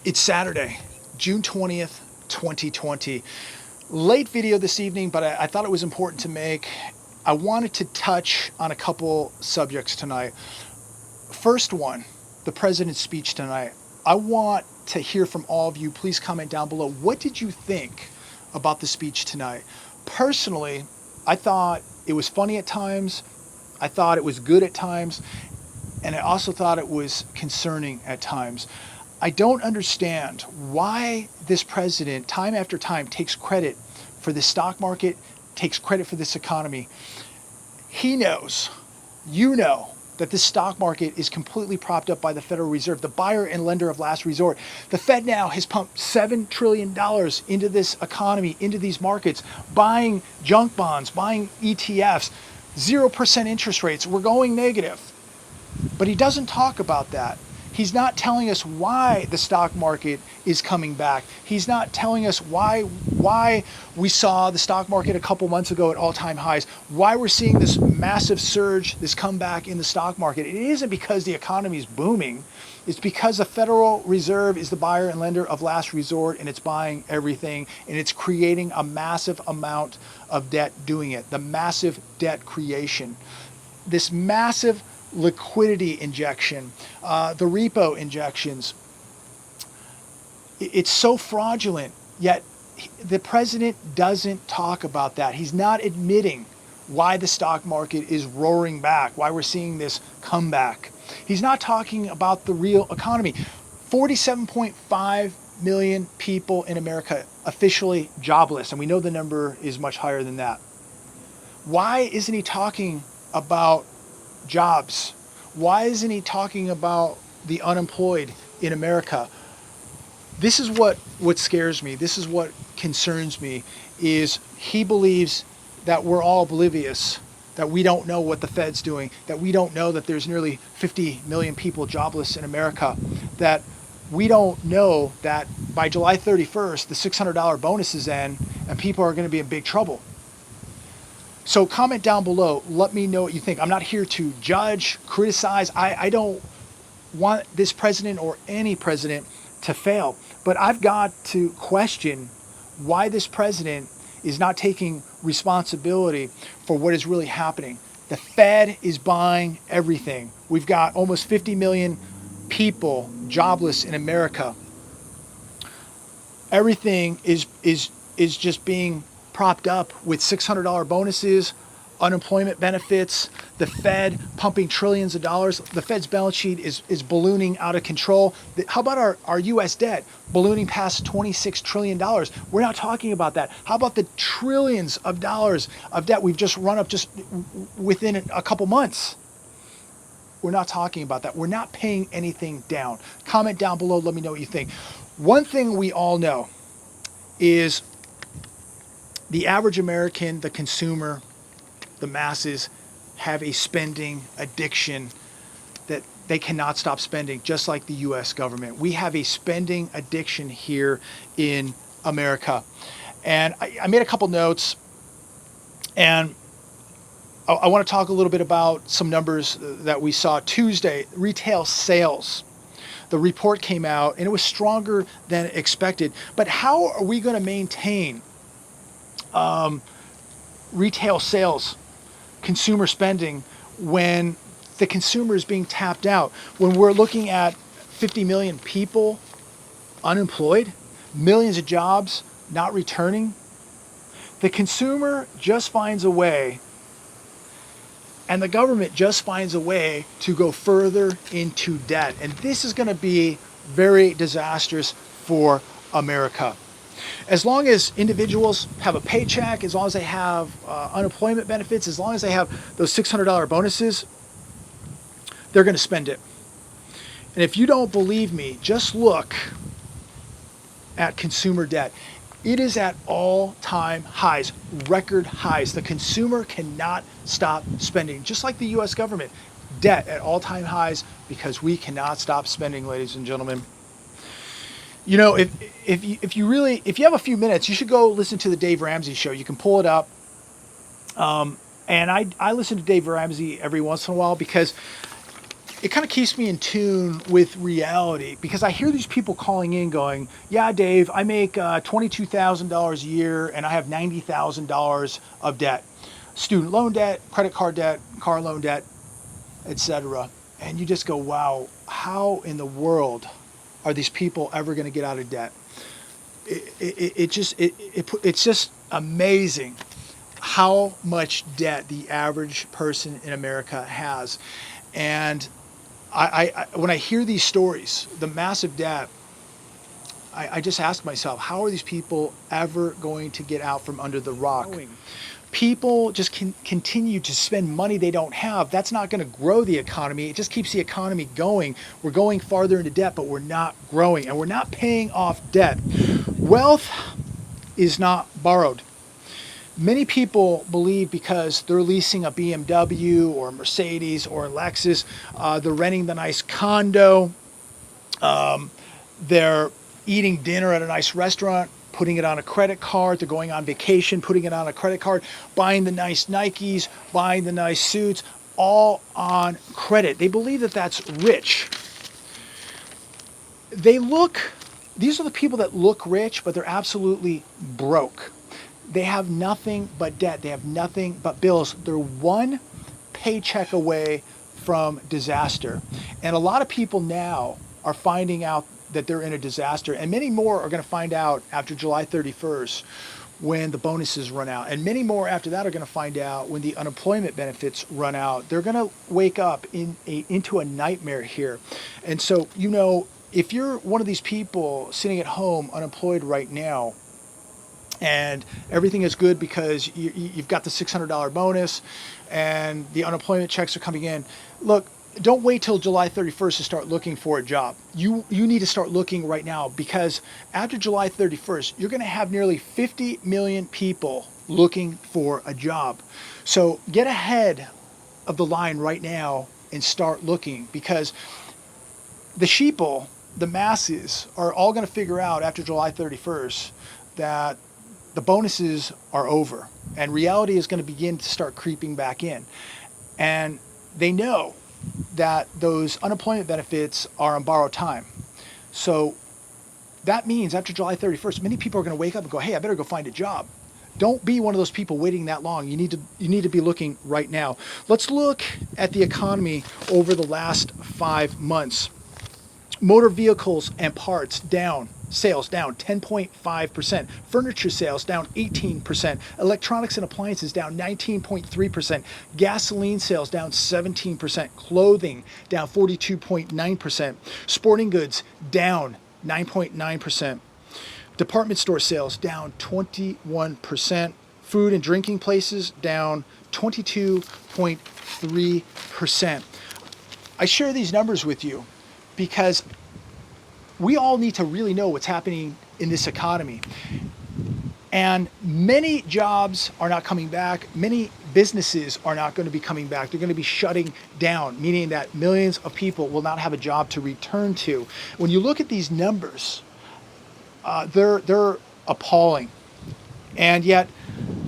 It's Saturday, June 20th, 2020. Late video this evening, but I thought it was important to make. I wanted to touch on a couple subjects tonight. First one, the president's speech tonight. I want to hear from all of you. Please comment down below. What did you think about the speech tonight? Personally, I thought it was funny at times. I thought it was good at times. And I also thought it was concerning at times. I don't understand why this president, time after time, takes credit for the stock market, takes credit for this economy. He knows, you know, that this stock market is completely propped up by the Federal Reserve, the buyer and lender of last resort. The Fed now has pumped $7 trillion into this economy, into these markets, buying junk bonds, buying ETFs, 0% interest rates. We're going negative. But he doesn't talk about that. He's not telling us why the stock market is coming back. He's not telling us why we saw the stock market a couple months ago at all-time highs, why we're seeing this massive surge, this comeback in the stock market. It isn't because the economy is booming. It's because the Federal Reserve is the buyer and lender of last resort, and it's buying everything, and it's creating a massive amount of debt doing it, the massive debt creation. This massive liquidity injection, the repo injections. It's so fraudulent, yet the president doesn't talk about that. He's not admitting why the stock market is roaring back, why we're seeing this comeback. He's not talking about the real economy. 47.5 million people in America officially jobless, and we know the number is much higher than that. Why isn't he talking about jobs? Why isn't he talking about the unemployed in America? This is what scares me. This is what concerns me, is he believes that we're all oblivious, that we don't know what the Fed's doing, that we don't know that there's nearly 50 million people jobless in America, that we don't know that by July 31st, the $600 bonus is in and people are going to be in big trouble. So comment down below. Let me know what you think. I'm not here to judge, criticize. I don't want this president or any president to fail. But I've got to question why this president is not taking responsibility for what is really happening. The Fed is buying everything. We've got almost 50 million people jobless in America. Everything is just being propped up with $600 bonuses, unemployment benefits, the Fed pumping trillions of dollars. The Fed's balance sheet is ballooning out of control. How about our U.S. debt ballooning past $26 trillion? We're not talking about that. How about the trillions of dollars of debt we've just run up just within a couple months? We're not talking about that. We're not paying anything down. Comment down below. Let me know what you think. One thing we all know is the average American, the consumer, the masses have a spending addiction that they cannot stop spending, just like the U.S. government. We have a spending addiction here in America. And I made a couple notes, and I want to talk a little bit about some numbers that we saw Tuesday. Retail sales. The report came out, and it was stronger than expected. But how are we going to maintain retail sales, consumer spending, when the consumer is being tapped out, when we're looking at 50 million people unemployed, millions of jobs not returning? The consumer just finds a way, and the government just finds a way to go further into debt. And this is going to be very disastrous for America. As long as individuals have a paycheck, as long as they have unemployment benefits, as long as they have those $600 bonuses, they're going to spend it. And if you don't believe me, just look at consumer debt. It is at all-time highs, record highs. The consumer cannot stop spending, just like the U.S. government. Debt at all-time highs because we cannot stop spending, ladies and gentlemen. You know, if you have a few minutes, you should go listen to the Dave Ramsey show. You can pull it up. And I listen to Dave Ramsey every once in a while because it kind of keeps me in tune with reality, because I hear these people calling in going, yeah, Dave, I make $22,000 a year and I have $90,000 of debt, student loan debt, credit card debt, car loan debt, etc. And you just go, wow, how in the world are these people ever going to get out of debt? It's just amazing how much debt the average person in America has. And when I hear these stories, the massive debt, I just ask myself, how are these people ever going to get out from under the rock? People just continue to spend money they don't have. That's not going to grow the economy. It just keeps the economy going. We're going farther into debt, but we're not growing, and we're not paying off debt. Wealth is not borrowed. Many people believe because they're leasing a BMW or a Mercedes or a Lexus, they're renting the nice condo, they're eating dinner at a nice restaurant, putting it on a credit card, they're going on vacation, putting it on a credit card, buying the nice Nikes, buying the nice suits, all on credit. They believe that that's rich. These are the people that look rich, but they're absolutely broke. They have nothing but debt. They have nothing but bills. They're one paycheck away from disaster. And a lot of people now are finding out that they're in a disaster, and many more are going to find out after July 31st when the bonuses run out, and many more after that are going to find out when the unemployment benefits run out. They're going to wake up into a nightmare here. And so, if you're one of these people sitting at home unemployed right now, and everything is good because you've got the $600 bonus and the unemployment checks are coming in, look, don't wait till July 31st to start looking for a job. You need to start looking right now, because after July 31st, you're going to have nearly 50 million people looking for a job. So get ahead of the line right now and start looking, because the sheeple, the masses, are all going to figure out after July 31st that the bonuses are over and reality is going to begin to start creeping back in. And they know that those unemployment benefits are on borrowed time. So that means after July 31st, many people are going to wake up and go, hey, I better go find a job. Don't be one of those people waiting that long. You need to be looking right now. Let's look at the economy over the last 5 months. Motor vehicles and parts down. Sales down 10.5%. Furniture sales down 18%. Electronics and appliances down 19.3%. Gasoline sales down 17%. Clothing down 42.9%. Sporting goods down 9.9%. Department store sales down 21%. Food and drinking places down 22.3%. I share these numbers with you because we all need to really know what's happening in this economy. And many jobs are not coming back. Many businesses are not going to be coming back. They're going to be shutting down, meaning that millions of people will not have a job to return to. When you look at these numbers, they're appalling. And yet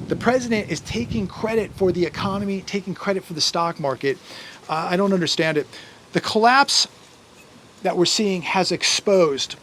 the president is taking credit for the economy, taking credit for the stock market. I don't understand it. The collapse that we're seeing has exposed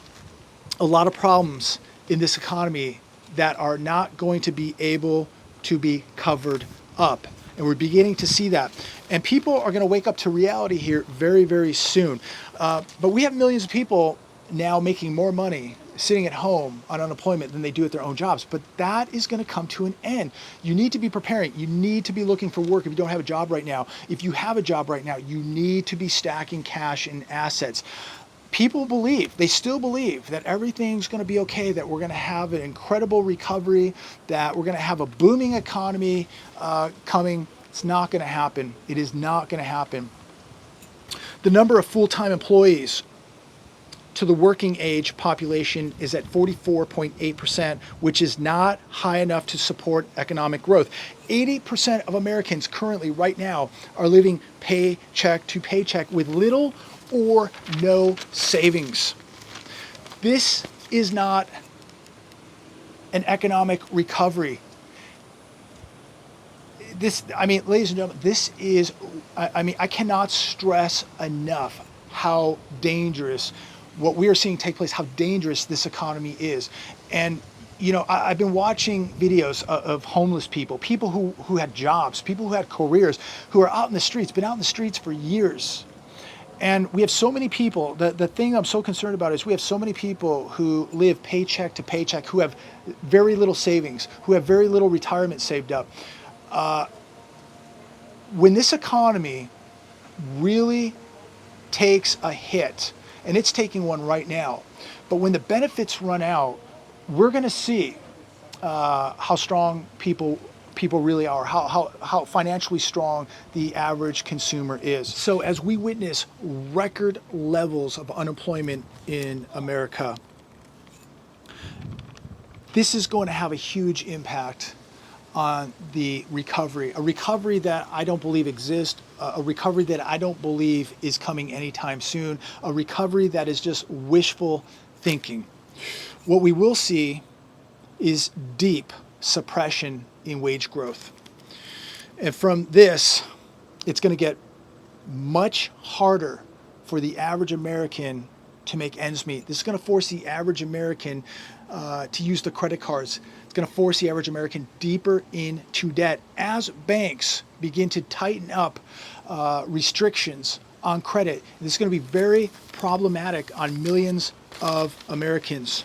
a lot of problems in this economy that are not going to be able to be covered up. And we're beginning to see that. And people are going to wake up to reality here very, very soon. But we have millions of people now making more money sitting at home on unemployment than they do at their own jobs. But that is going to come to an end. You need to be preparing. You need to be looking for work if you don't have a job right now. If you have a job right now, you need to be stacking cash and assets. People they still believe that everything's going to be okay, that we're going to have an incredible recovery, that we're going to have a booming economy coming. It's not going to happen. It is not going to happen. The number of full-time employees to the working age population is at 44.8%, which is not high enough to support economic growth. 80% of Americans currently right now are living paycheck to paycheck with little or no savings. This is not an economic recovery. I mean, ladies and gentlemen, this is, I mean, I cannot stress enough how dangerous what we are seeing take place, how dangerous this economy is. And, you know, I've been watching videos of homeless people, people who had jobs, people who had careers, who are out in the streets, been out in the streets for years. And we have so many people, the thing I'm so concerned about is we have so many people who live paycheck to paycheck, who have very little savings, who have very little retirement saved up. When this economy really takes a hit, and it's taking one right now, but when the benefits run out, we're going to see how strong people really are, how financially strong the average consumer is. So as we witness record levels of unemployment in America, this is going to have a huge impact on the recovery, a recovery that I don't believe exists, a recovery that I don't believe is coming anytime soon, a recovery that is just wishful thinking. What we will see is deep suppression in wage growth. And from this, it's going to get much harder for the average American to make ends meet. This is going to force the average American to use the credit cards. It's going to force the average American deeper into debt as banks begin to tighten up restrictions on credit. This is going to be very problematic on millions of Americans.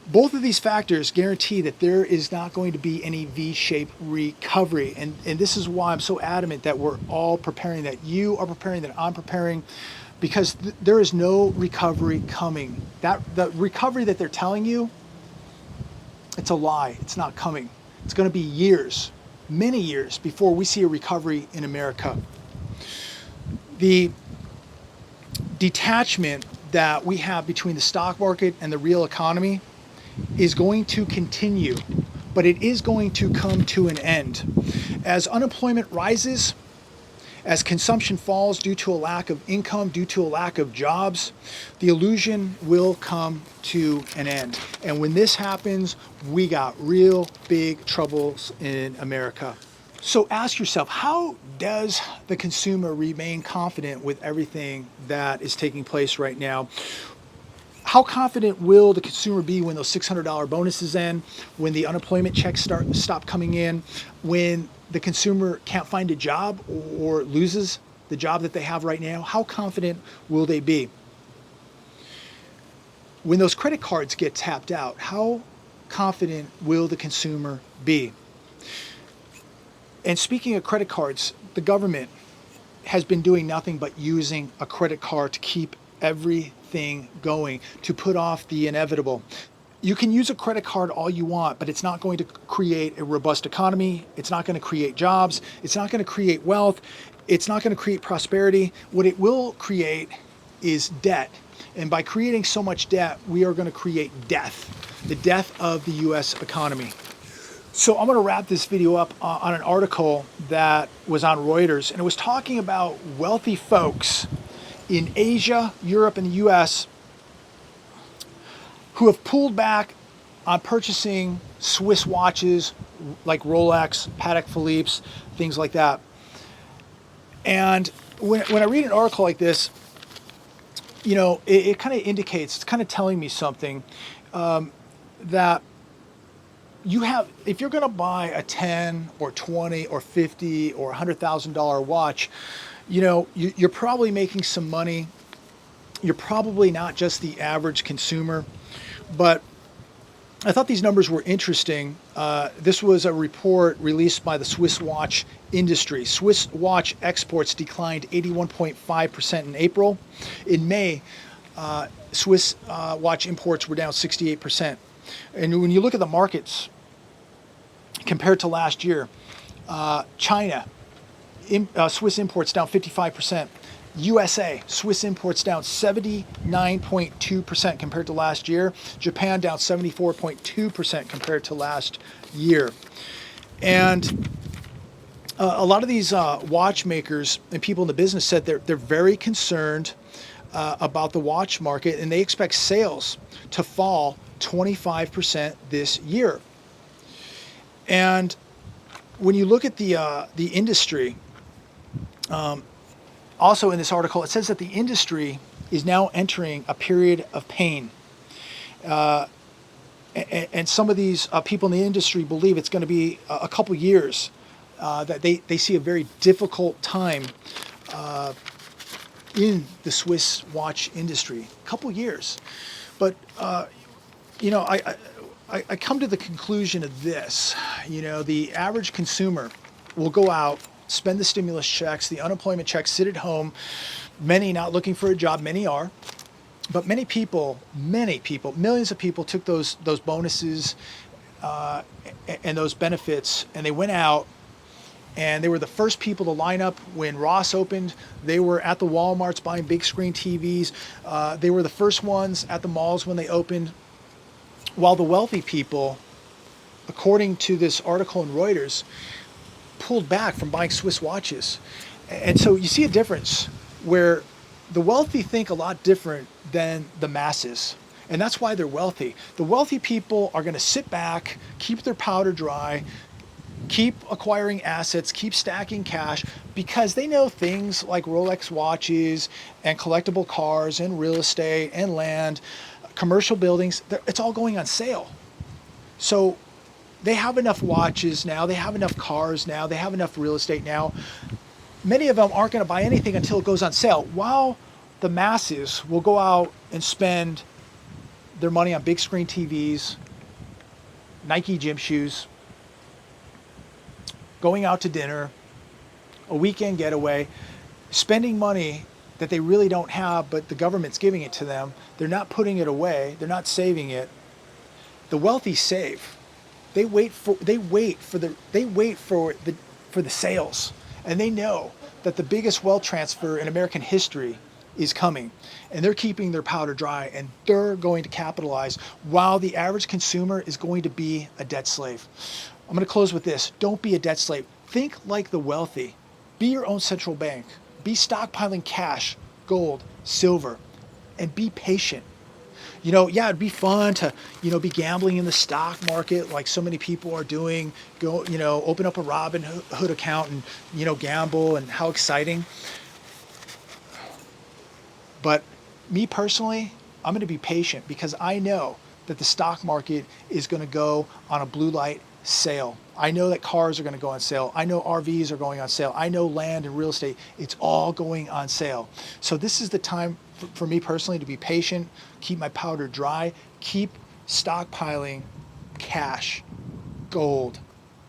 Both of these factors guarantee that there is not going to be any V-shaped recovery. And this is why I'm so adamant that we're all preparing, that you are preparing, that I'm preparing, because there is no recovery coming. The recovery that they're telling you, it's a lie. It's not coming. It's going to be years, many years, before we see a recovery in America. The detachment that we have between the stock market and the real economy is going to continue, but it is going to come to an end. As unemployment rises, as consumption falls due to a lack of income, due to a lack of jobs, the illusion will come to an end. And when this happens, we got real big troubles in America. So ask yourself, how does the consumer remain confident with everything that is taking place right now? How confident will the consumer be when those $600 bonuses end, when the unemployment checks stop coming in, when the consumer can't find a job or loses the job that they have right now? How confident will they be? When those credit cards get tapped out, how confident will the consumer be? And speaking of credit cards, the government has been doing nothing but using a credit card to keep everything going, to put off the inevitable. You can use a credit card all you want, but it's not going to create a robust economy. It's not going to create jobs. It's not going to create wealth. It's not going to create prosperity. What it will create is debt. And by creating so much debt, we are going to create death, the death of the U.S. economy. So I'm going to wrap this video up on an article that was on Reuters, and it was talking about wealthy folks in Asia, Europe, and the U.S. who have pulled back on purchasing Swiss watches like Rolex, Patek Philippe's, things like that. And when I read an article like this, you know, it kind of indicates, it's kind of telling me something, that you have, if you're going to buy a 10 or 20 or 50 or $100,000 watch, you know, you're probably making some money. You're probably not just the average consumer. But I thought these numbers were interesting. This was a report released by the Swiss watch industry. Swiss watch exports declined 81.5% in April. In May, Swiss watch imports were down 68%. And when you look at the markets compared to last year, China, Swiss imports down 55%. USA, Swiss imports down 79.2% compared to last year. Japan down 74.2% compared to last year. And a lot of these watchmakers and people in the business said they're very concerned about the watch market, and they expect sales to fall 25% this year. And when you look at the industry, also in this article, it says that the industry is now entering a period of pain. And some of these people in the industry believe it's going to be a couple years that they see a very difficult time in the Swiss watch industry. A couple years. But, I come to the conclusion of this. The average consumer will go out, spend the stimulus checks, the unemployment checks, sit at home, many not looking for a job, many are. But many people, millions of people took those bonuses and those benefits, and they went out, and they were the first people to line up when Ross opened. They were at the Walmarts buying big screen TVs. They were the first ones at the malls when they opened. While the wealthy people, according to this article in Reuters, pulled back from buying Swiss watches. And so you see a difference where the wealthy think a lot different than the masses. And that's why they're wealthy. The wealthy people are going to sit back, keep their powder dry, keep acquiring assets, keep stacking cash, because they know things like Rolex watches and collectible cars and real estate and land, commercial buildings, it's all going on sale. So they have enough watches now, they have enough cars now, they have enough real estate now. Many of them aren't going to buy anything until it goes on sale, while the masses will go out and spend their money on big screen TVs, Nike gym shoes, going out to dinner, a weekend getaway, spending money that they really don't have, but the government's giving it to them. They're not putting it away. They're not saving it. The wealthy save. They wait for the sales, and they know that the biggest wealth transfer in American history is coming, and they're keeping their powder dry, and they're going to capitalize, while the average consumer is going to be a debt slave. I'm going to close with this. Don't be a debt slave. Think like the wealthy. Be your own central bank. Be stockpiling cash, gold, silver, and be patient. It'd be fun to, be gambling in the stock market like so many people are doing. Go, open up a Robinhood account and, gamble, and how exciting. But me personally, I'm going to be patient, because I know that the stock market is going to go on a blue light sale. I know that cars are going to go on sale. I know RVs are going on sale. I know land and real estate, it's all going on sale. So this is the time for me personally to be patient, keep my powder dry, keep stockpiling cash, gold,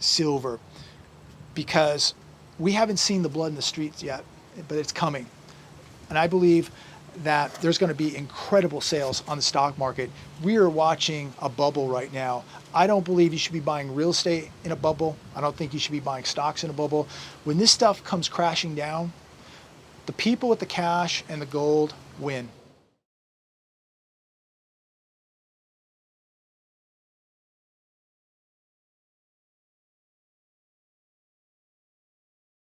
silver, because we haven't seen the blood in the streets yet, but it's coming. And I believe that there's going to be incredible sales on the stock market. We are watching a bubble right now. I don't believe you should be buying real estate in a bubble. I don't think you should be buying stocks in a bubble. When this stuff comes crashing down, the people with the cash and the gold win.